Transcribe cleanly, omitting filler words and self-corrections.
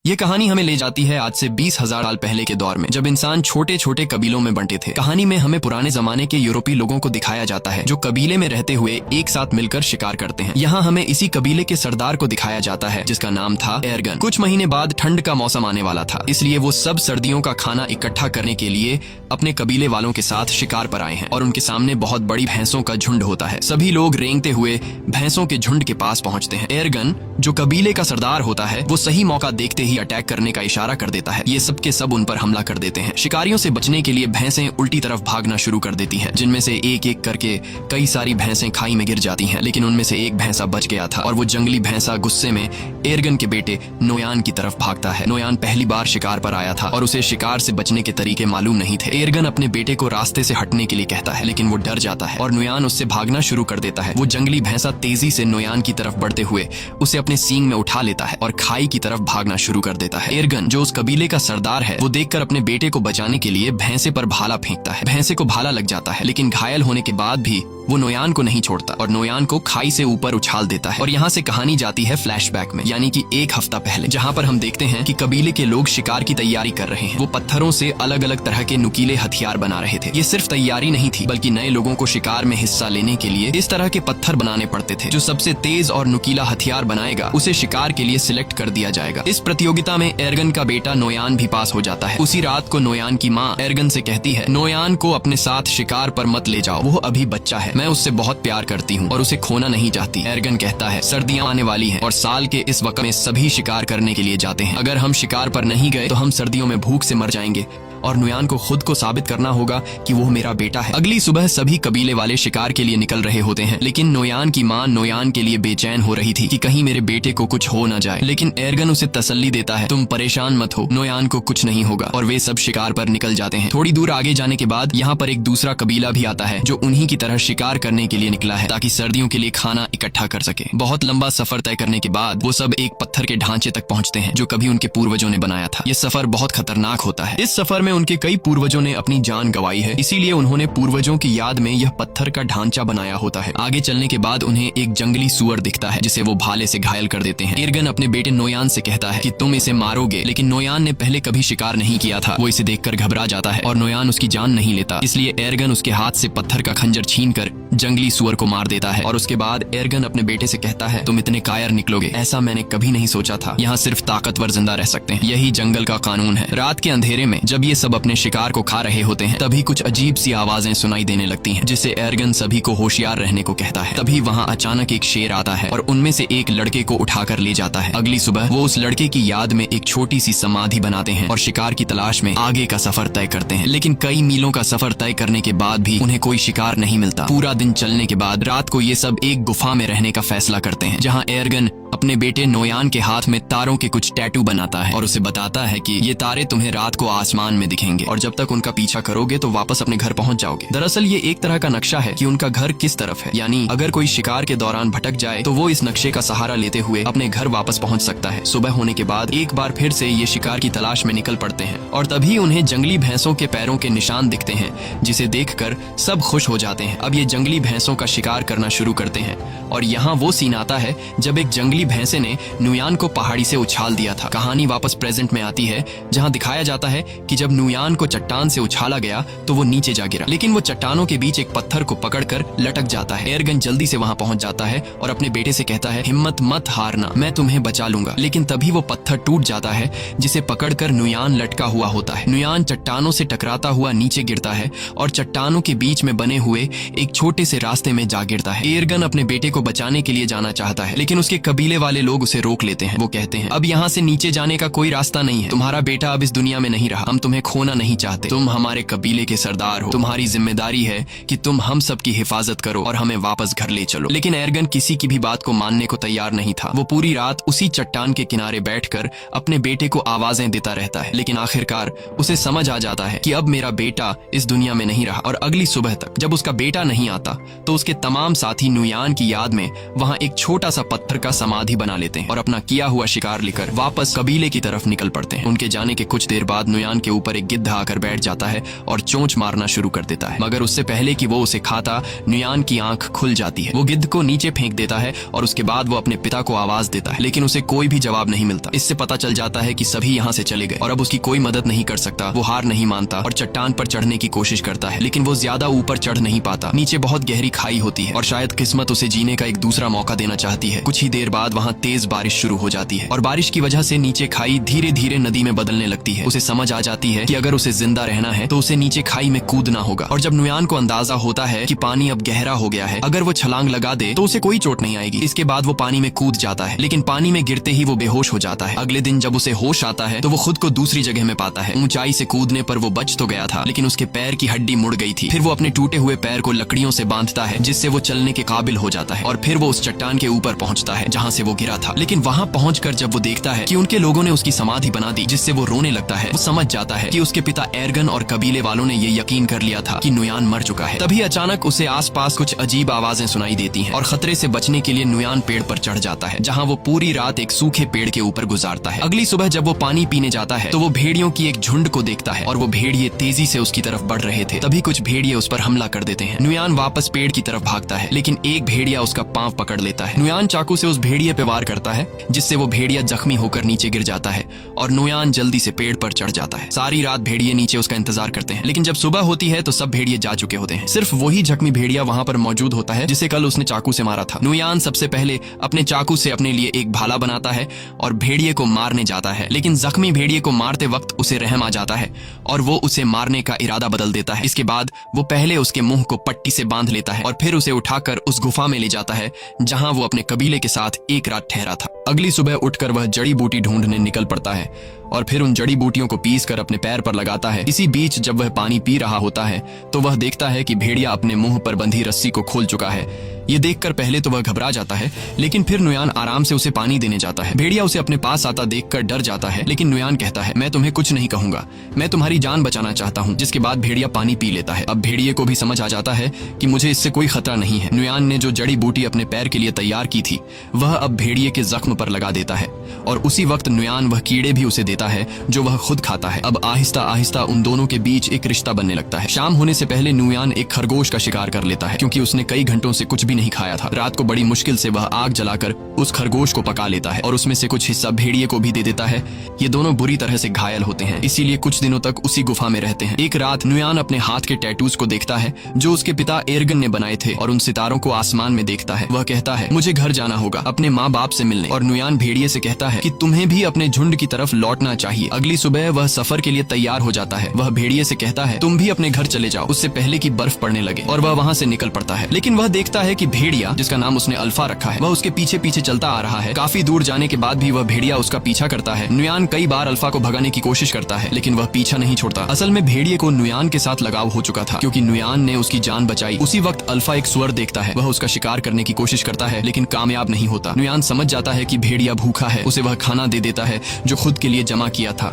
ये कहानी हमें ले जाती है आज से 20,000 साल पहले के दौर में, जब इंसान छोटे छोटे कबीलों में बंटे थे। कहानी में हमें पुराने जमाने के यूरोपीय लोगों को दिखाया जाता है जो कबीले में रहते हुए एक साथ मिलकर शिकार करते हैं। यहाँ हमें इसी कबीले के सरदार को दिखाया जाता है जिसका नाम था एर्गन। कुछ महीने बाद ठंड का मौसम आने वाला था, इसलिए वो सब सर्दियों का खाना इकट्ठा करने के लिए अपने कबीले वालों के साथ शिकार पर आए हैं और उनके सामने बहुत बड़ी भैंसों का झुंड होता है। सभी लोग रेंगते हुए भैंसों के झुंड के पास पहुंचते हैं। एर्गन जो कबीले का सरदार होता है वो सही मौका देखते ही अटैक करने का इशारा कर देता है। ये सब के सब उन पर हमला कर देते हैं। शिकारियों से बचने के लिए भैंसें उल्टी तरफ भागना शुरू कर देती हैं, जिनमें से एक एक करके कई सारी भैंसें खाई में गिर जाती हैं, लेकिन उनमें से एक भैंसा बच गया था और वो जंगली भैंसा गुस्से में एर्गन के बेटे नोयान की तरफ भागता है। नोयान पहली बार शिकार पर आया था और उसे शिकार से बचने के तरीके मालूम नहीं थे। एर्गन अपने बेटे को रास्ते से हटने के लिए कहता है, लेकिन वो डर जाता है और नोयान उससे भागना शुरू कर देता है। वो जंगली भैंसा तेजी से नोयान की तरफ बढ़ते हुए उसे अपने सींग में उठा लेता है और खाई की तरफ भागना शुरू कर देता है। एर्गन जो उस कबीले का सरदार है वो देखकर अपने बेटे को बचाने के लिए भैंसे पर भाला फेंकता है। भैंसे को भाला लग जाता है, लेकिन घायल होने के बाद भी वो नोयान को नहीं छोड़ता और नोयान को खाई से ऊपर उछाल देता है। और यहाँ से कहानी जाती है फ्लैशबैक में, यानी कि एक हफ्ता पहले, जहाँ पर हम देखते हैं कि कबीले के लोग शिकार की तैयारी कर रहे हैं। वो पत्थरों से अलग अलग तरह के नुकीले हथियार बना रहे थे। ये सिर्फ तैयारी नहीं थी, बल्कि नए लोगों को शिकार में हिस्सा लेने के लिए इस तरह के पत्थर बनाने पड़ते थे। जो सबसे तेज और नुकीला हथियार बनाएगा उसे शिकार के लिए सिलेक्ट कर दिया जाएगा। इस प्रतियोगिता में एर्गन का बेटा नोयान भी पास हो जाता है। उसी रात को नोयान की माँ एर्गन से कहती है, नोयान को अपने साथ शिकार पर मत ले जाओ, वो अभी बच्चा है, मैं उससे बहुत प्यार करती हूँ और उसे खोना नहीं चाहती। एर्गन कहता है, सर्दियाँ आने वाली हैं और साल के इस वक्त में सभी शिकार करने के लिए जाते हैं। अगर हम शिकार पर नहीं गए तो हम सर्दियों में भूख से मर जाएंगे और नोयान को खुद को साबित करना होगा कि वो मेरा बेटा है। अगली सुबह सभी कबीले वाले शिकार के लिए निकल रहे होते हैं, लेकिन नोयान की माँ नोयान के लिए बेचैन हो रही थी कि कहीं मेरे बेटे को कुछ हो न जाए। लेकिन एर्गन उसे तसल्ली देता है, तुम परेशान मत हो, नोयान को कुछ नहीं होगा। और वे सब शिकार पर निकल जाते हैं। थोड़ी दूर आगे जाने के बाद यहाँ पर एक दूसरा कबीला भी आता है जो उन्हीं की तरह शिकार करने के लिए निकला है ताकि सर्दियों के लिए खाना इकट्ठा कर सके। बहुत लंबा सफर तय करने के बाद वो सब एक पत्थर के ढांचे तक पहुँचते हैं जो कभी उनके पूर्वजों ने बनाया था। ये सफर बहुत खतरनाक होता है। इस सफर में उनके कई पूर्वजों ने अपनी जान गंवाई है, इसीलिए उन्होंने पूर्वजों की याद में यह पत्थर का ढांचा बनाया होता है। आगे चलने के बाद उन्हें एक जंगली सुअर दिखता है जिसे वो भाले से घायल कर देते हैं। एर्गन अपने बेटे नोयान से कहता है कि तुम इसे मारोगे, लेकिन नोयान ने पहले कभी शिकार नहीं किया था। वो इसे देखकर घबरा जाता है और नोयान उसकी जान नहीं लेता, इसलिए एर्गन उसके हाथ से पत्थर का खंजर छीनकर जंगली सुअर को मार देता है। और उसके बाद एर्गन अपने बेटे से कहता है, तुम इतने कायर निकलोगे, ऐसा मैंने कभी नहीं सोचा था। यहाँ सिर्फ ताकतवर जिंदा रह सकते हैं, यही जंगल का कानून है। रात के अंधेरे में जब ये सब अपने शिकार को खा रहे होते हैं तभी कुछ अजीब सी आवाजें सुनाई देने लगती हैं, जिससे एर्गन सभी को होशियार रहने को कहता है। तभी वहाँ अचानक एक शेर आता है और उनमें से एक लड़के को उठाकर ले जाता है। अगली सुबह वो उस लड़के की याद में एक छोटी सी समाधि बनाते हैं और शिकार की तलाश में आगे का सफर तय करते हैं। लेकिन कई मीलों का सफर तय करने के बाद भी उन्हें कोई शिकार नहीं मिलता। पूरा दिन चलने के बाद रात को ये सब एक गुफा में रहने का फैसला करते हैं, जहाँ एर्गन अपने बेटे नोयान के हाथ में तारों के कुछ टैटू बनाता है और उसे बताता है कि ये तारे तुम्हें रात को आसमान में दिखेंगे और जब तक उनका पीछा करोगे तो वापस अपने घर पहुंच जाओगे। दरअसल ये एक तरह का नक्शा है कि उनका घर किस तरफ है, यानी अगर कोई शिकार के दौरान भटक जाए तो वो इस नक्शे का सहारा लेते हुए अपने घर वापस पहुंच सकता है। सुबह होने के बाद एक बार फिर से ये शिकार की तलाश में निकल पड़ते हैं और तभी उन्हें जंगली भैंसों के पैरों के निशान दिखते हैं, जिसे देखकर सब खुश हो जाते हैं। अब ये जंगली भैंसों का शिकार करना शुरू करते हैं और यहाँ वो सीन आता है जब एक जंगली भैंसे ने नोयान को पहाड़ी से उछाल दिया था। कहानी वापस प्रेजेंट में आती है, जहाँ दिखाया जाता है कि जब नोयान को चट्टान से उछाला गया तो वो नीचे जा गिरा, लेकिन वो चट्टानों के बीच एक पत्थर को पकड़कर लटक जाता है। एर्गन जल्दी से वहाँ पहुँच जाता है और अपने बेटे से कहता है, हिम्मत मत हारना, मैं तुम्हें बचा लूंगा। लेकिन तभी वो पत्थर टूट जाता है जिसे पकड़कर नोयान लटका हुआ होता है। नोयान चट्टानों से टकराता हुआ नीचे गिरता है और चट्टानों के बीच में बने हुए एक छोटे से रास्ते में जा गिरता है। एर्गन अपने बेटे को बचाने के लिए जाना चाहता है, लेकिन उसके कबीले वाले लोग उसे रोक लेते हैं। वो कहते हैं, अब यहाँ से नीचे जाने का कोई रास्ता नहीं है, तुम्हारा बेटा अब इस दुनिया में नहीं रहा, हम तुम्हें खोना नहीं चाहते, तुम हमारे कबीले के सरदार हो, तुम्हारी जिम्मेदारी है कि तुम हम सब की हिफाजत करो और हमें वापस घर ले चलो। लेकिन एर्गन किसी की भी बात को मानने को तैयार नहीं था। वो पूरी रात उसी चट्टान के किनारे बैठकर अपने बेटे को आवाजें देता रहता है, लेकिन आखिरकार उसे समझ आ जाता है कि अब मेरा बेटा इस दुनिया में नहीं रहा। और अगली सुबह तक जब उसका बेटा नहीं आता तो उसके तमाम साथी नोयान की याद में वहाँ एक छोटा सा पत्थर का समाधि समाधि बना लेते हैं और अपना किया हुआ शिकार लेकर वापस कबीले की तरफ निकल पड़ते हैं। उनके जाने के कुछ देर बाद नुयान के ऊपर एक गिद्ध आकर बैठ जाता है और चोंच मारना शुरू कर देता है, मगर उससे पहले कि वो उसे खाता, नुयान की आंख खुल जाती है। वो गिद्ध को नीचे फेंक देता है और उसके बाद वो अपने पिता को आवाज देता है, लेकिन उसे कोई भी जवाब नहीं मिलता। इससे पता चल जाता है कि सभी यहाँ से चले गए और अब उसकी कोई मदद नहीं कर सकता। वो हार नहीं मानता और चट्टान पर चढ़ने की कोशिश करता है, लेकिन वो ज्यादा ऊपर चढ़ नहीं पाता। नीचे बहुत गहरी खाई होती है और शायद किस्मत उसे जीने का एक दूसरा मौका देना चाहती है। कुछ ही देर बाद वहाँ तेज बारिश शुरू हो जाती है और बारिश की वजह से नीचे खाई धीरे धीरे नदी में बदलने लगती है। उसे समझ आ जाती है कि अगर उसे जिंदा रहना है तो उसे नीचे खाई में कूदना होगा। और जब नुयान को अंदाजा होता है कि पानी अब गहरा हो गया है, अगर वो छलांग लगा दे तो उसे कोई चोट नहीं आएगी। इसके बाद वो पानी में कूद जाता है, लेकिन पानी में गिरते ही वो बेहोश हो जाता है। अगले दिन जब उसे होश आता है तो वो खुद को दूसरी जगह में पाता है। ऊंचाई से कूदने पर वो बच तो गया था, लेकिन उसके पैर की हड्डी मुड़ गई थी। फिर वो अपने टूटे हुए पैर को लकड़ियों से बांधता है, जिससे वो चलने के काबिल हो जाता है और फिर वो उस चट्टान के ऊपर पहुंचता है जहां से वो गिरा था। लेकिन वहां पहुंचकर जब वो देखता है कि उनके लोगों ने उसकी समाधि बना दी, जिससे वो रोने लगता है, वो समझ जाता है कि उसके पिता एर्गन और कबीले वालों ने ये यकीन कर लिया था कि नुयान मर चुका है। तभी अचानक उसे आसपास कुछ अजीब आवाजें सुनाई देती हैं और खतरे से बचने के लिए नुयान पेड़ पर चढ़ जाता है, जहां वो पूरी रात एक सूखे पेड़ के ऊपर गुजारता है। अगली सुबह जब वो पानी पीने जाता है तो वो भेड़ियों की एक झुंड को देखता है और वो भेड़िए तेजी से उसकी तरफ बढ़ रहे थे। तभी कुछ भेड़िए उस पर हमला कर देते हैं। नुयान वापस पेड़ की तरफ भागता है, लेकिन एक भेड़िया उसका पांव पकड़ लेता है। नुयान चाकू से उस भेड़िए पे वार करता है, जिससे वो भेड़िया जख्मी होकर नीचे गिर जाता है और नुयान जल्दी से पेड़ पर चढ़ जाता है। सारी रात भेड़िए नीचे उसका इंतजार करते हैं, लेकिन जब सुबह होती है तो सब भेड़िए जा चुके होते हैं। सिर्फ वही जख्मी भेड़िया वहां पर मौजूद होता है जिसे कल उसने चाकू से मारा था। नुयान सबसे पहले अपने चाकू से अपने लिए एक भाला बनाता है और भेड़िए को मारने जाता है, लेकिन जख्मी भेड़िए को मारते वक्त उसे रहम आ जाता है और वो उसे मारने का इरादा बदल देता है। इसके बाद वो पहले उसके मुंह को पट्टी से बांध लेता है और फिर उसे उठाकर उस गुफा में ले जाता है जहां वो अपने कबीले के साथ एक रात ठहरा था। अगली सुबह उठकर वह जड़ी बूटी ढूंढने निकल पड़ता है और फिर उन जड़ी बूटियों को पीस कर अपने पैर पर लगाता है। इसी बीच जब वह पानी पी रहा होता है तो वह देखता है कि भेड़िया अपने मुंह पर बंधी रस्सी को खोल चुका है। ये देखकर पहले तो वह घबरा जाता है, लेकिन फिर नुयान आराम से उसे पानी देने जाता है। भेड़िया उसे अपने पास आता देखकर डर जाता है, लेकिन नुयान कहता है, मैं तुम्हें कुछ नहीं कहूंगा, मैं तुम्हारी जान बचाना चाहता हूँ। जिसके बाद भेड़िया पानी पी लेता है। अब भेड़िए को भी समझ आ जाता है कि मुझे इससे कोई खतरा नहीं है। नुयान ने जो जड़ी बूटी अपने पैर के लिए तैयार की थी वह अब भेड़िए के जख्म पर लगा देता है और उसी वक्त नुयान वह कीड़े भी उसे देता है जो वह खुद खाता है। अब आहिस्ता आहिस्ता उन दोनों के बीच एक रिश्ता बनने लगता है। शाम होने से पहले नुयान एक खरगोश का शिकार कर लेता है, क्योंकि उसने कई घंटों से कुछ भी नहीं खाया था। रात को बड़ी मुश्किल से वह आग जलाकर उस खरगोश को पका लेता है और उसमें से कुछ हिस्सा भेड़िए को भी दे देता है। ये दोनों बुरी तरह से घायल होते हैं, इसीलिए कुछ दिनों तक उसी गुफा में रहते हैं। एक रात नुयान अपने हाथ के टैटूज को देखता है जो उसके पिता एर्गन ने बनाए थे और उन सितारों को आसमान में देखता है। वह कहता है, मुझे घर जाना होगा अपने माँ बाप से मिलने। और नुयान भेड़िए से कहता है कि तुम्हें भी अपने झुंड की तरफ लौटना चाहिए। अगली सुबह वह सफर के लिए तैयार हो जाता है। वह भेड़िए से कहता है, तुम भी अपने घर चले जाओ उससे पहले कि बर्फ पड़ने लगे। और वह वहाँ से निकल पड़ता है, लेकिन वह देखता है कि भेड़िया, जिसका नाम उसने अल्फा रखा है, वह उसके पीछे पीछे चलता आ रहा है। काफी दूर जाने के बाद भी वह भेड़िया उसका पीछा करता है। नुयान कई बार अल्फा को भगाने की कोशिश करता है, लेकिन वह पीछा नहीं छोड़ता। असल में भेड़िए को नुयान के साथ लगाव हो चुका था, क्योंकि नुयान ने उसकी जान बचाई। उसी वक्त अल्फा एक सुअर देखता है। वह उसका शिकार करने की कोशिश करता है, लेकिन कामयाब नहीं होता। नुयान समझ जाता है कि भेड़िया भूखा है। उसे वह खाना दे देता है जो खुद के लिए जमा किया था।